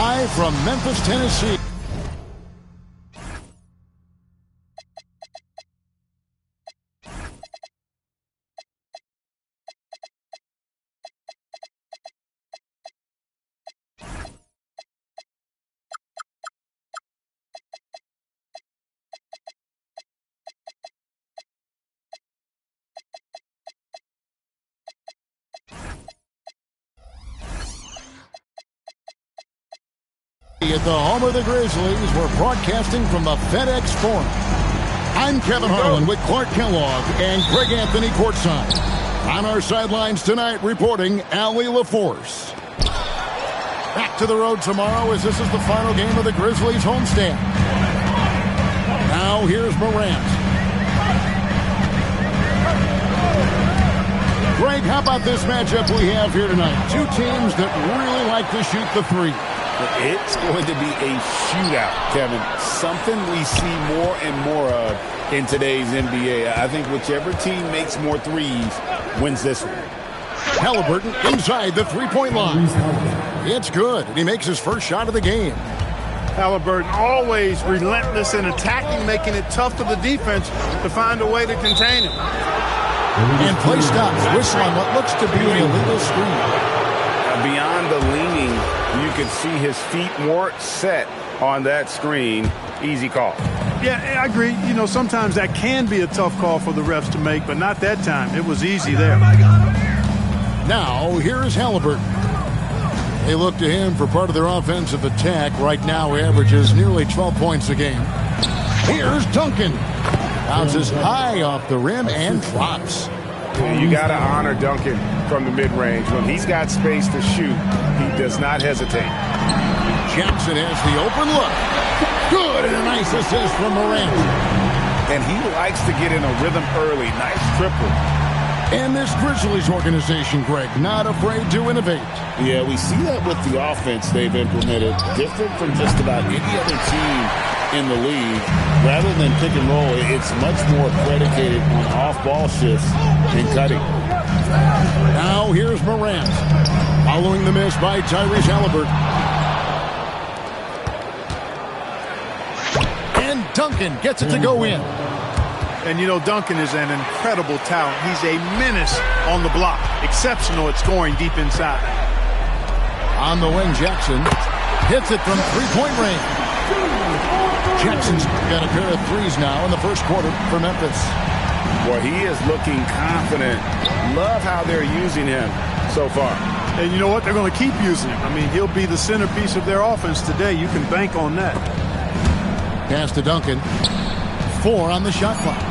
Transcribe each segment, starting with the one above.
live from Memphis, Tennessee. At the home of the Grizzlies, we're broadcasting from the FedEx Forum. I'm Kevin Harlan with Clark Kellogg and Greg Anthony courtside. On our sidelines tonight, reporting Allie LaForce. Back to the road tomorrow as this is the final game of the Grizzlies homestand. Now here's Morant. Greg, how about this matchup we have here tonight? Two teams that really like to shoot the three. It's going to be a shootout, Kevin. Something we see more and more of in today's NBA. I think whichever team makes more threes wins this one. Halliburton inside the three-point line. It's good, and he makes his first shot of the game. Halliburton always relentless in attacking, making it tough for the defense to find a way to contain him. And play stops. Whistle on what looks to be an illegal screen. Beyond the leaning, you can see his feet more set on that screen. Easy call. Yeah, I agree. You know, sometimes that can be a tough call for the refs to make, but not that time. It was easy there. Now, here's Halliburton. They look to him for part of their offensive attack. Right now, he averages nearly 12 points a game. Here's Duncan. Bounces high off the rim and drops. You got to honor Duncan from the mid-range. When he's got space to shoot, he does not hesitate. Jackson has the open look. Good, and a nice assist from Morant. And he likes to get in a rhythm early. Nice triple. And this Grizzlies organization, Greg, not afraid to innovate. Yeah, we see that with the offense they've implemented. Different from just about any other team in the league. Rather than pick and roll, it's much more predicated on off-ball shifts and cutting. Now here's Morant. Following the miss by Tyrese Halliburton. And Duncan gets it to go in. And, you know, Duncan is an incredible talent. He's a menace on the block. Exceptional at scoring deep inside. On the wing, Jackson hits it from three-point range. Jackson's got a pair of threes now in the first quarter for Memphis. Well, he is looking confident. Love how they're using him so far. And you know what? They're going to keep using him. I mean, he'll be the centerpiece of their offense today. You can bank on that. Pass to Duncan. 4 on the shot clock.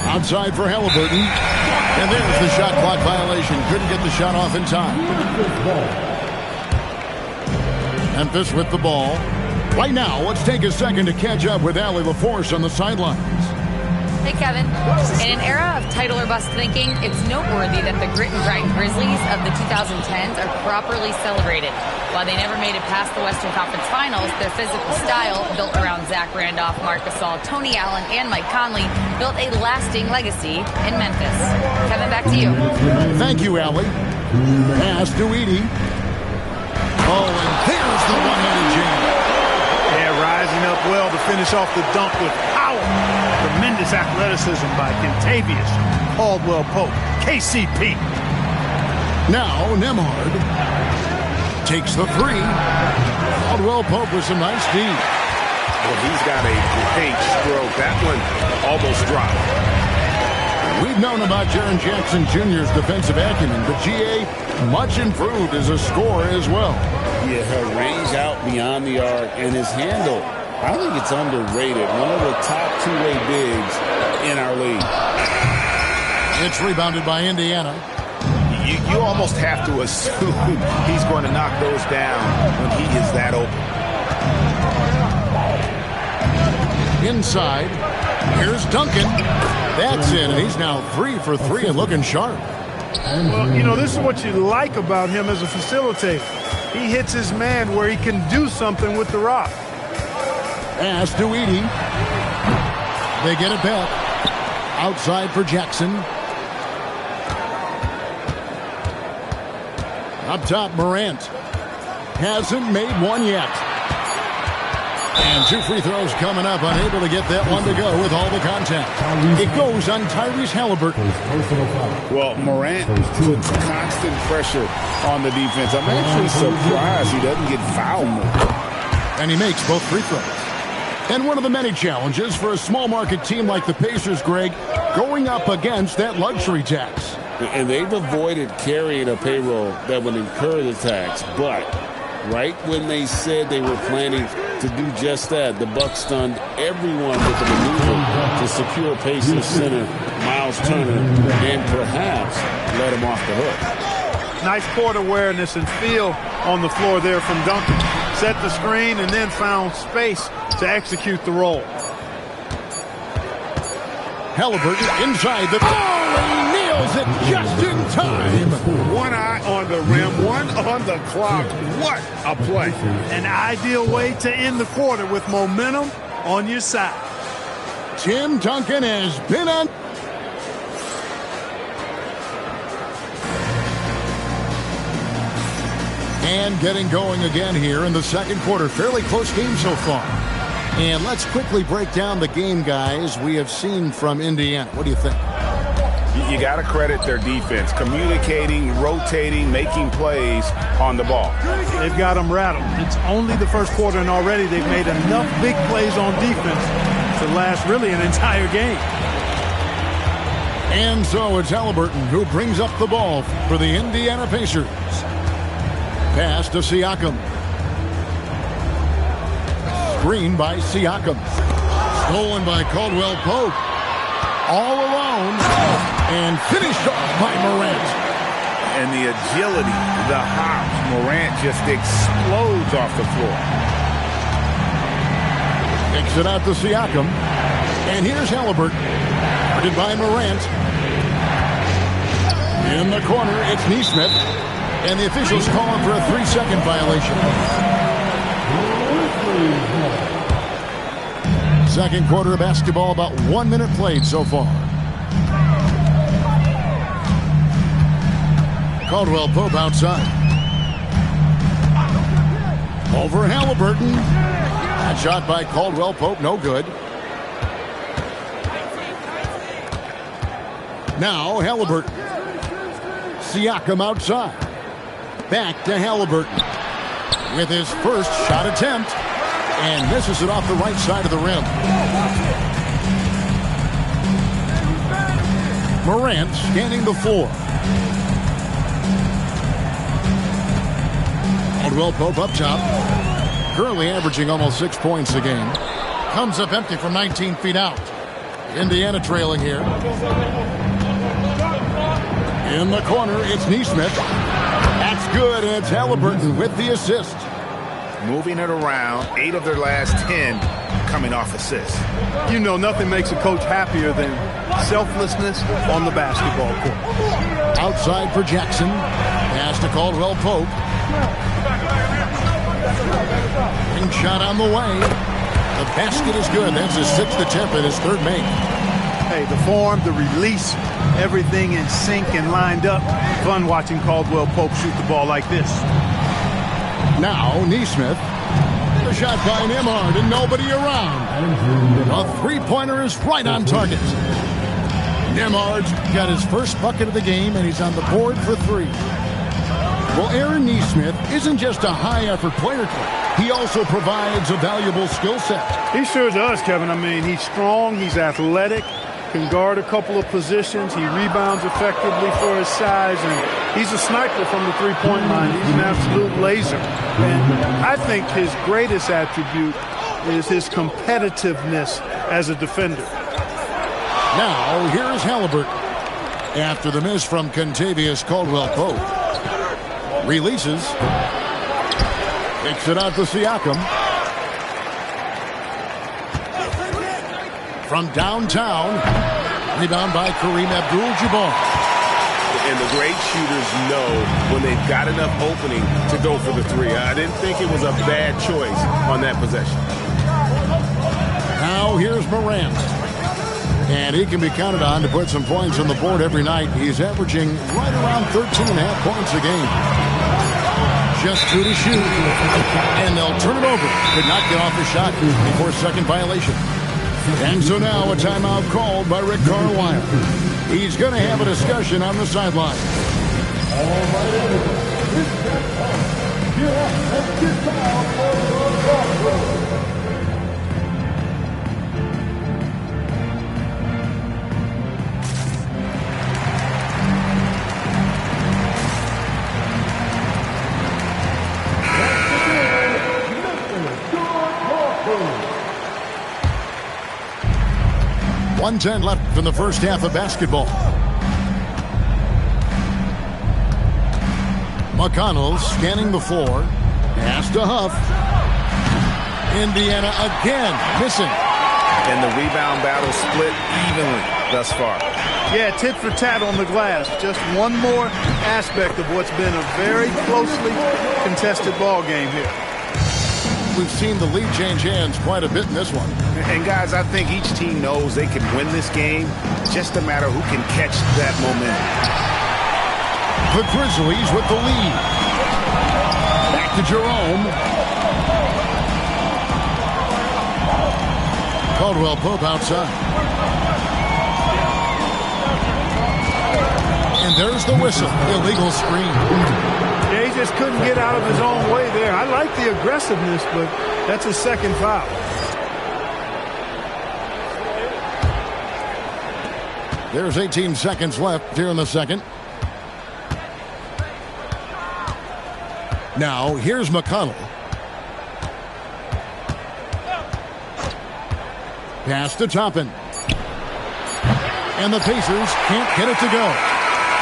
Outside for Halliburton. And there's the shot clock violation. Couldn't get the shot off in time. Memphis with the ball. Right now, let's take a second to catch up with Allie LaForce on the sidelines. Hey, Kevin. In an era of title or bust thinking, it's noteworthy that the grit and grind Grizzlies of the 2010s are properly celebrated. While they never made it past the Western Conference Finals, their physical style, built around Zach Randolph, Marc Gasol, Tony Allen, and Mike Conley, built a lasting legacy in Memphis. Kevin, back to you. Thank you, Allie. Pass to Edey. Oh, and there's the one-handed jam. Yeah, rising up well to finish off the dunk with power. Tremendous athleticism by Kentavious Caldwell-Pope, KCP. Now Nembhard takes the three. Caldwell-Pope with some nice D. Well, he's got a great stroke. That one almost dropped. We've known about Jaren Jackson Jr.'s defensive acumen, but G.A. much improved as a scorer as well. Yeah, her range out beyond the arc and his handle. I think it's underrated. One of the top two-way bigs in our league. It's rebounded by Indiana. You almost have to assume he's going to knock those down when he is that open. Inside, here's Duncan. That's it, and he's now 3 for 3 and looking sharp. Well, you know, this is what you like about him as a facilitator. He hits his man where he can do something with the rock. Pass to Edey. They get it back. Outside for Jackson. Up top, Morant. Hasn't made one yet. And 2 free throws coming up, unable to get that one to go with all the contact. It goes on Tyrese Halliburton. Well, Morant puts constant pressure on the defense. I'm actually surprised he doesn't get fouled more. And he makes both free throws. And one of the many challenges for a small market team like the Pacers, Greg, going up against that luxury tax. And they've avoided carrying a payroll that would incur the tax. But right when they said they were planning to do just that, the Bucks stunned everyone with the maneuver to secure Pacers center Miles Turner and perhaps let him off the hook. Nice court awareness and feel on the floor there from Duncan. Set the screen and then found space to execute the roll. Halliburton inside the... Oh, he nails it just in time. One eye on the rim, one on the clock. What a play. An ideal way to end the quarter with momentum on your side. Tim Duncan has been on... And getting going again here in the second quarter. Fairly close game so far. And let's quickly break down the game, guys, we have seen from Indiana. What do you think? You got to credit their defense. Communicating, rotating, making plays on the ball. They've got them rattled. It's only the first quarter, and already they've made enough big plays on defense to last really an entire game. And so it's Halliburton who brings up the ball for the Indiana Pacers. Pass to Siakam. Screen by Siakam. Stolen by Caldwell Pope. All alone. And finished off by Morant. And the agility, the hops, Morant just explodes off the floor. Kicks it out to Siakam. And here's Halliburton. Guarded by Morant. In the corner, it's Nesmith. And the officials calling for a 3-second violation. Second quarter of basketball, about 1 minute played so far. Caldwell Pope outside. Over Halliburton. That shot by Caldwell Pope, no good. Now Halliburton. Siakam outside. Back to Halliburton with his first shot attempt, and misses it off the right side of the rim. Morant scanning the floor. Caldwell Pope up top, currently averaging almost 6 points a game. Comes up empty from 19 feet out. Indiana trailing here. In the corner, it's Nesmith. That's good, and it's Halliburton with the assist. Moving it around, 8 of their last 10 coming off assists. You know, nothing makes a coach happier than selflessness on the basketball court. Outside for Jackson. Pass to Caldwell Pope. Ring shot on the way. The basket is good. That's his 6th attempt at his 3rd make. Hey, the form, the release, everything in sync and lined up. Fun watching Caldwell Pope shoot the ball like this. Now, Nesmith. A shot by Nembhard and nobody around. A three-pointer is right on target. Nembhard's got his first bucket of the game, and he's on the board for 3. Well, Aaron Nesmith isn't just a high-effort player. He also provides a valuable skill set. He sure does, Kevin. I mean, he's strong, he's athletic, can guard a couple of positions. He rebounds effectively for his size, and he's a sniper from the three-point line. He's an absolute laser. And I think his greatest attribute is his competitiveness as a defender. Now, here's Halliburton. After the miss from Kentavious Caldwell-Pope. Releases. Kicks it out to Siakam. From downtown. Rebound by Kareem Abdul-Jabbar. And the great shooters know when they've got enough opening to go for the 3. I didn't think it was a bad choice on that possession. Now here's Morant. And he can be counted on to put some points on the board every night. He's averaging right around 13.5 points a game. Just 2 to shoot. And they'll turn it over. Could not get off the shot before second violation. And so now a timeout called by Rick Carlisle. He's going to have a discussion on the sideline. .110 left from the first half of basketball. McConnell scanning the floor. Pass to Huff. Indiana again missing. And the rebound battle split evenly thus far. Yeah, tit for tat on the glass. Just one more aspect of what's been a very closely contested ball game here. We've seen the lead change hands quite a bit in this one. And guys, I think each team knows they can win this game. Just a matter who can catch that momentum. The Grizzlies with the lead. Back to Jerome. Caldwell Pope outside. And there's the whistle. Illegal screen. Yeah, he just couldn't get out of his own way there. I like the aggressiveness, but that's a second foul. There's 18 seconds left here in the second. Now, here's McConnell. Pass to Toppin. And the Pacers can't get it to go.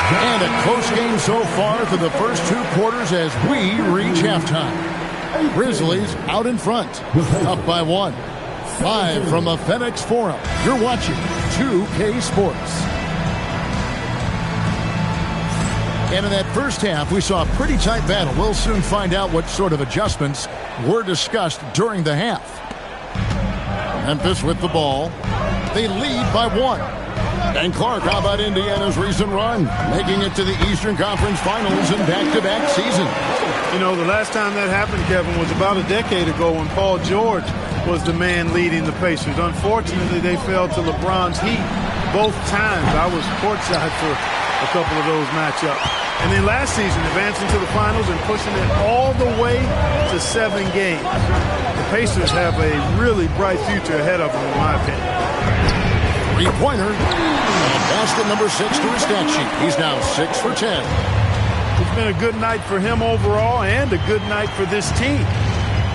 And a close game so far through the first 2 quarters as we reach halftime. Grizzlies out in front, up by 1. Live from the FedEx Forum, you're watching 2K Sports. And in that first half, we saw a pretty tight battle. We'll soon find out what sort of adjustments were discussed during the half. Memphis with the ball. They lead by 1. And Clark, how about Indiana's recent run? Making it to the Eastern Conference Finals in back-to-back seasons. You know, the last time that happened, Kevin, was about a decade ago when Paul George was the man leading the Pacers. Unfortunately, they fell to LeBron's heat both times. I was courtside for a couple of those matchups. And then last season, advancing to the finals and pushing it all the way to 7 games. The Pacers have a really bright future ahead of them, in my opinion. Three-pointer. And basket number 6 to his stat sheet. He's now 6 for 10. It's been a good night for him overall and a good night for this team.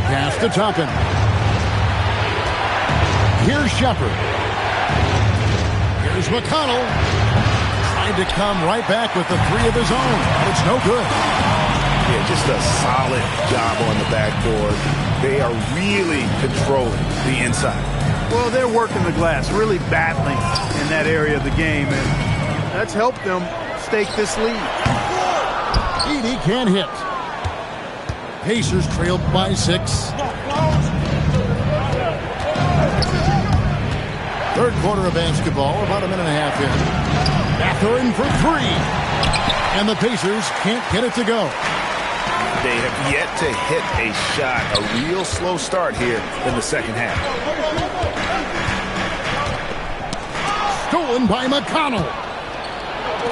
Pass to Toppin. Here's Shepard. Here's McConnell. Trying to come right back with the 3 of his own. But it's no good. Yeah, just a solid job on the backboard. They are really controlling the inside. Well, they're working the glass, really battling in that area of the game, and that's helped them stake this lead. Edey can't hit. Pacers trailed by 6. Third quarter of basketball, about a minute and a half in. Mathurin for 3. And the Pacers can't get it to go. They have yet to hit a shot, a real slow start here in the second half. Stolen by McConnell.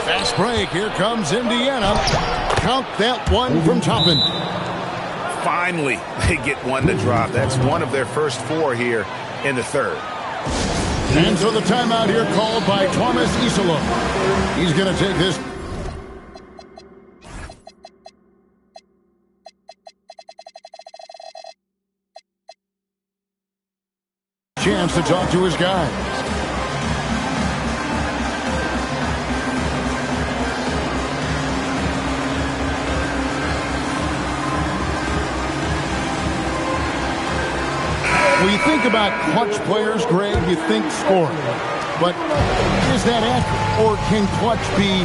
Fast break. Here comes Indiana. Count that one from Toppin. Finally, they get one to drop. That's one of their first 4 here in the third. And so the timeout here called by Thomas Isola. He's going to take this. Chance to talk to his guys. When you think about clutch players, Greg, you think scoring. But is that accurate? Or can clutch be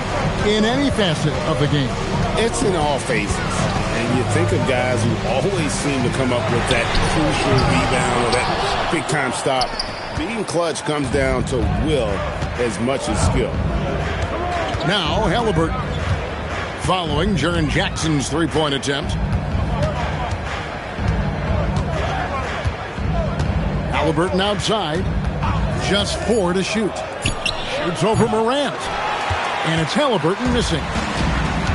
in any facet of the game? It's in all phases. And you think of guys who always seem to come up with that crucial rebound or that big-time stop. Being clutch comes down to will as much as skill. Now, Halliburton. Following Jaren Jackson's three-point attempt. Halliburton outside. Just 4 to shoot. Shoots over Morant. And it's Halliburton missing.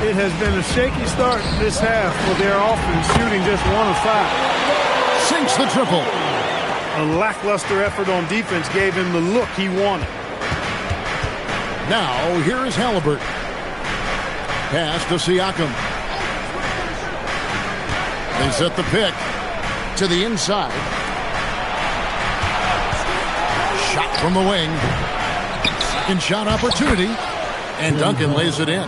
It has been a shaky start this half for their offense, shooting just 1 of 5. Sinks the triple. A lackluster effort on defense gave him the look he wanted. Now, here is Halliburton. Pass to Siakam. They set the pick to the inside. Shot from the wing. Second shot opportunity. And Duncan lays it in.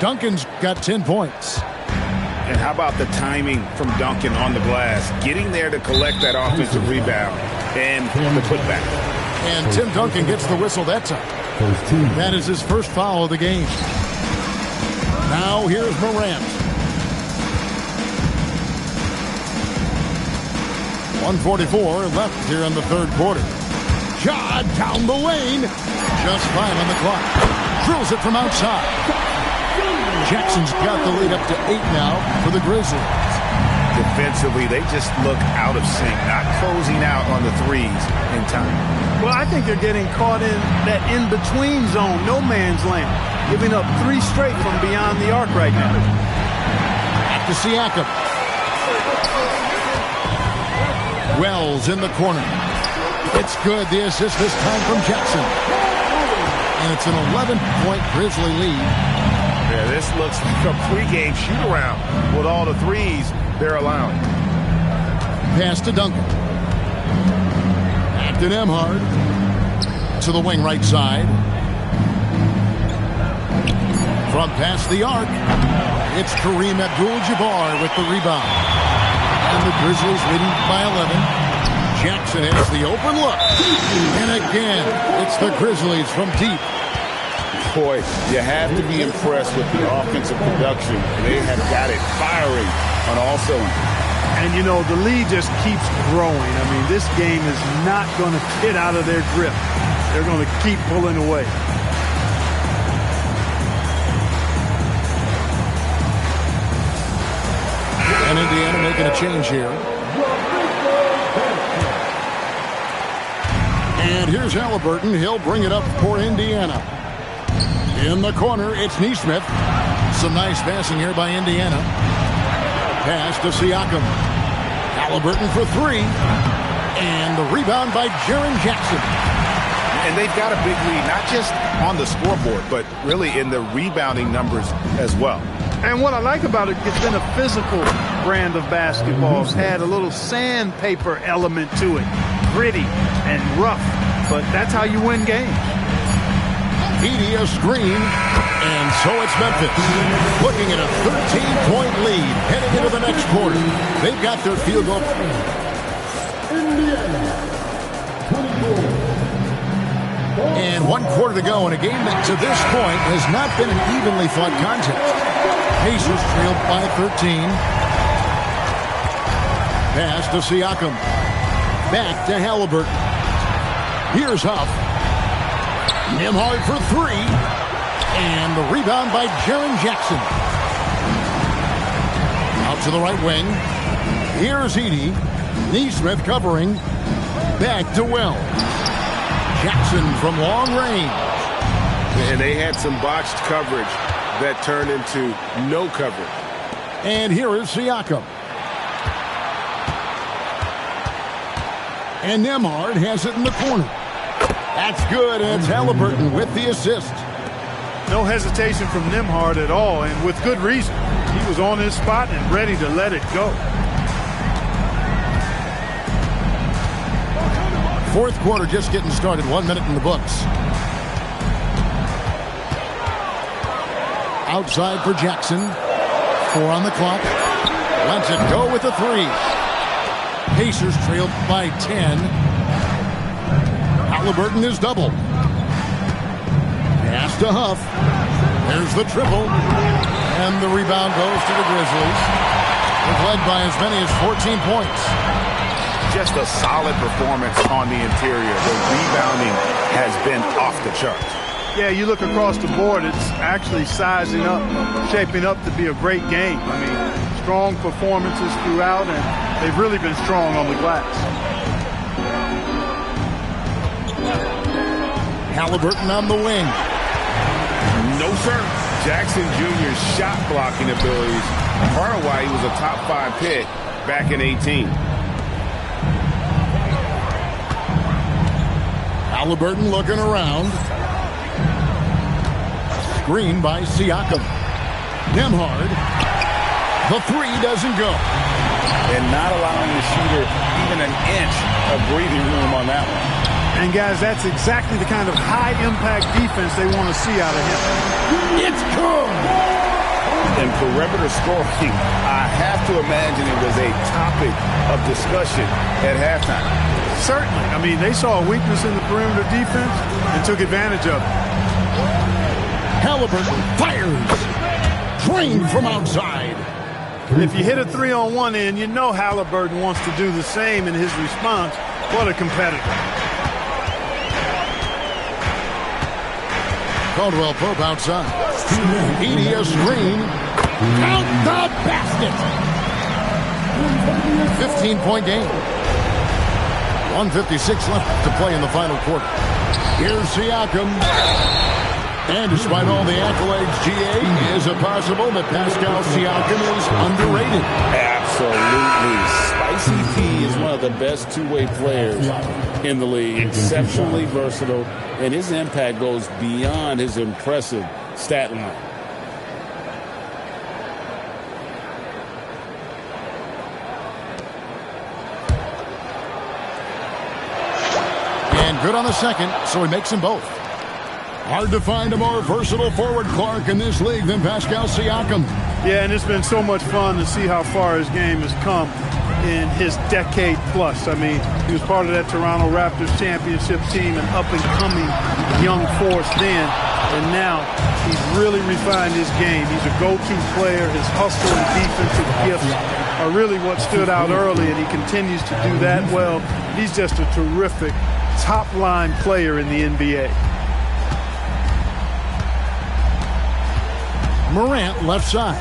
Duncan's got 10 points. And how about the timing from Duncan on the glass? Getting there to collect that offensive rebound and the putback. And Tim Duncan gets the whistle that time. That is his first foul of the game. Now here's Morant. 1:44 left here in the third quarter. Ja down the lane. Just 5 on the clock. Drills it from outside. Jackson's got the lead up to 8 now for the Grizzlies. Defensively, they just look out of sync, not closing out on the threes in time. Well, I think they're getting caught in that in-between zone, no man's land, giving up 3 straight from beyond the arc right now. Back to Siakam. Wells in the corner. It's good. The assist this time from Jackson. And it's an 11-point Grizzly lead. Yeah, this looks like a pregame shoot-around with all the threes they're allowing. Pass to Duncan. Back to Nembhard. To the wing right side. From past the arc. It's Kareem Abdul-Jabbar with the rebound. And the Grizzlies leading by 11. Jackson has the open look. And again, it's the Grizzlies from deep. Boy, you have to be impressed with the offensive production. They have got it firing on all cylinders. And, you know, the lead just keeps growing. I mean, this game is not going to get out of their grip. They're going to keep pulling away. And Indiana making a change here. And here's Halliburton. He'll bring it up for Indiana. In the corner, it's Nesmith. Some nice passing here by Indiana. Pass to Siakam. Halliburton for 3. And the rebound by Jaren Jackson. And they've got a big lead, not just on the scoreboard, but really in the rebounding numbers as well. And what I like about it, it's been a physical brand of basketball. It's had a little sandpaper element to it. Gritty and rough, but that's how you win games. Edey a screen, and so it's Memphis. Looking at a 13-point lead heading into the next quarter. They've got their field goal. And 1 quarter to go in a game that to this point has not been an evenly fought contest. Pacers trailed by 13. Pass to Siakam. Back to Halliburton. Here's Huff. Nembhard for 3. And the rebound by Jaren Jackson. Out to the right wing. Here's Edey. Nesmith covering. Back to Wells. Jackson from long range. And they had some botched coverage that turned into no coverage. And here is Siakam. And Nembhard has it in the corner. That's good, and it's Halliburton with the assist. No hesitation from Nembhard at all, and with good reason. He was on his spot and ready to let it go. Fourth quarter just getting started. 1 minute in the books. Outside for Jackson. 4 on the clock. Lets it go with the 3. Pacers trailed by 10. Halliburton is doubled. Pass to Huff. There's the triple. And the rebound goes to the Grizzlies. They've led by as many as 14 points. Just a solid performance on the interior. The rebounding has been off the charts. Yeah, you look across the board, it's actually sizing up, shaping up to be a great game. I mean, strong performances throughout, and they've really been strong on the glass. Halliburton on the wing. No, sir. Jackson Jr.'s shot blocking abilities, part of why he was a top 5 pick back in 18. Halliburton looking around. Screen by Siakam. Nembhard. The three doesn't go. And not allowing the shooter even an inch of breathing room on that one. And, guys, that's exactly the kind of high-impact defense they want to see out of him. It's good. And perimeter scoring, I have to imagine it was a topic of discussion at halftime. Certainly. I mean, they saw a weakness in the perimeter defense and took advantage of it. Halliburton fires. Drained from outside. If you hit a 3-on-1 in, you know Halliburton wants to do the same in his response. What a competitor. Caldwell Pope outside. Media screen. Count the basket. 15-point game. 1:56 left to play in the final quarter. Here's Siakam. And despite all the accolades, GA, is it possible that Pascal Siakam is underrated? Absolutely. Spicy P is one of the best two-way players in the league. Exceptionally versatile, and his impact goes beyond his impressive stat line. And good on the second, so he makes them both. Hard to find a more versatile forward, Clark, in this league than Pascal Siakam. Yeah, and it's been so much fun to see how far his game has come in his decade plus. I mean, he was part of that Toronto Raptors championship team, an up-and-coming young force then. And now he's really refined his game. He's a go-to player. His hustle and defensive gifts are really what stood out early, and he continues to do that well. He's just a terrific top-line player in the NBA. Morant left side.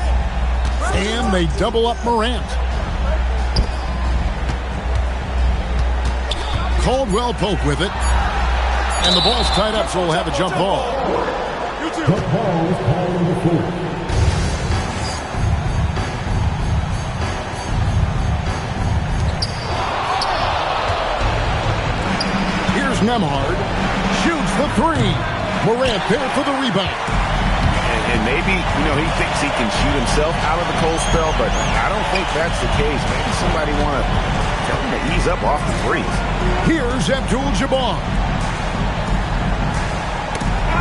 And they double up Morant. Caldwell Pope with it. And the ball's tied up, so we'll have a jump ball. Here's Nembhard. Shoots the three. Morant there for the rebound. And maybe, he thinks he can shoot himself out of the cold spell, but I don't think that's the case. Maybe somebody want to tell him to ease up off the threes. Here's Abdul-Jabbar.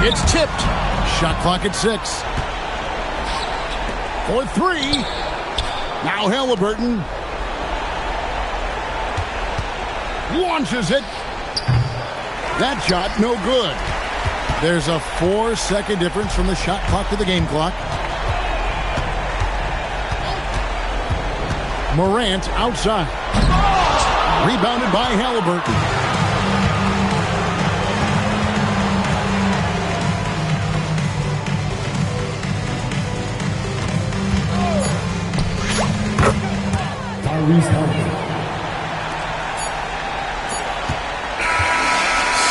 It's tipped. Shot clock at 6. For 3. Now Halliburton. Launches it. That shot no good. There's a 4-second difference from the shot clock to the game clock. Morant outside. Rebounded by Halliburton.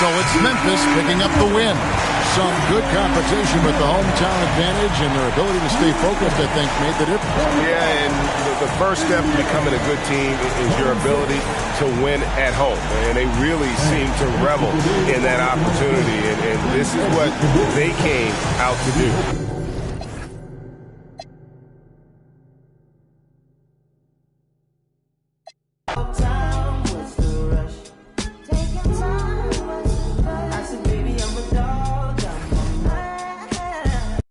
So it's Memphis picking up the win. Some good competition, but the hometown advantage and their ability to stay focused, I think, made the difference. Yeah, and the first step in becoming a good team is your ability to win at home. And they really seem to revel in that opportunity. And this is what they came out to do.